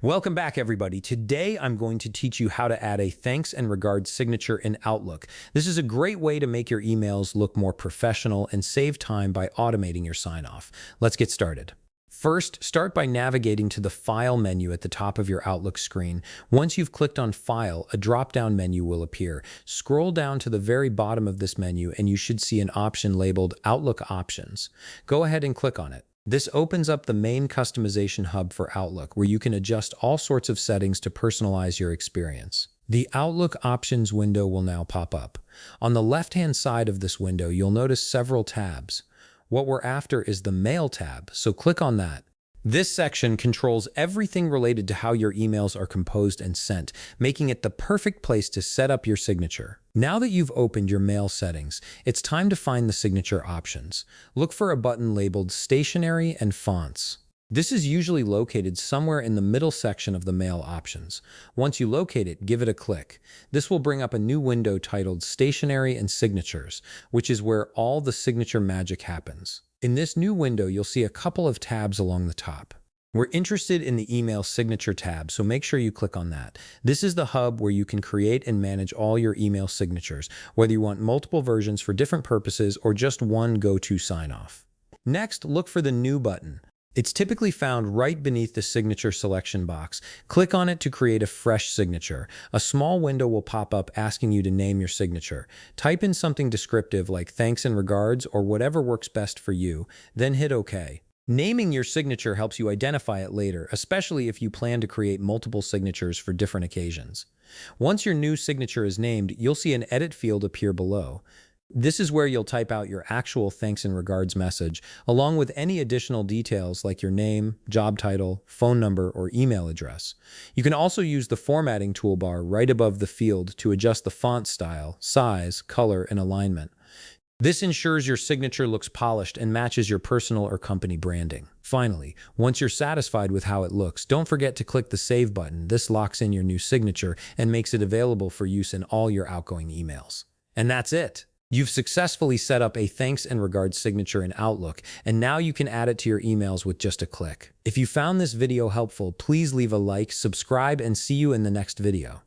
Welcome back, everybody. Today, I'm going to teach you how to add a thanks and regards signature in Outlook. This is a great way to make your emails look more professional and save time by automating your sign-off. Let's get started. First, start by navigating to the File menu at the top of your Outlook screen. Once you've clicked on File, a drop-down menu will appear. Scroll down to the very bottom of this menu and you should see an option labeled Outlook Options. Go ahead and click on it. This opens up the main customization hub for Outlook, where you can adjust all sorts of settings to personalize your experience. The Outlook Options window will now pop up. On the left-hand side of this window, you'll notice several tabs. What we're after is the Mail tab, so click on that. This section controls everything related to how your emails are composed and sent, making it the perfect place to set up your signature. Now that you've opened your mail settings, it's time to find the signature options. Look for a button labeled Stationery and Fonts. This is usually located somewhere in the middle section of the mail options. Once you locate it, give it a click. This will bring up a new window titled Stationery and Signatures, which is where all the signature magic happens. In this new window, you'll see a couple of tabs along the top. We're interested in the email signature tab, so make sure you click on that. This is the hub where you can create and manage all your email signatures, whether you want multiple versions for different purposes or just one go-to sign-off. Next, look for the New button. It's typically found right beneath the signature selection box. Click on it to create a fresh signature. A small window will pop up asking you to name your signature. Type in something descriptive like thanks and regards or whatever works best for you, then hit OK. Naming your signature helps you identify it later, especially if you plan to create multiple signatures for different occasions. Once your new signature is named, you'll see an edit field appear below. This is where you'll type out your actual thanks and regards message, along with any additional details like your name, job title, phone number, or email address. You can also use the formatting toolbar right above the field to adjust the font style, size, color, and alignment. This ensures your signature looks polished and matches your personal or company branding. Finally, once you're satisfied with how it looks, don't forget to click the Save button. This locks in your new signature and makes it available for use in all your outgoing emails. And that's it. You've successfully set up a thanks and regards signature in Outlook, and now you can add it to your emails with just a click. If you found this video helpful, please leave a like, subscribe, and see you in the next video.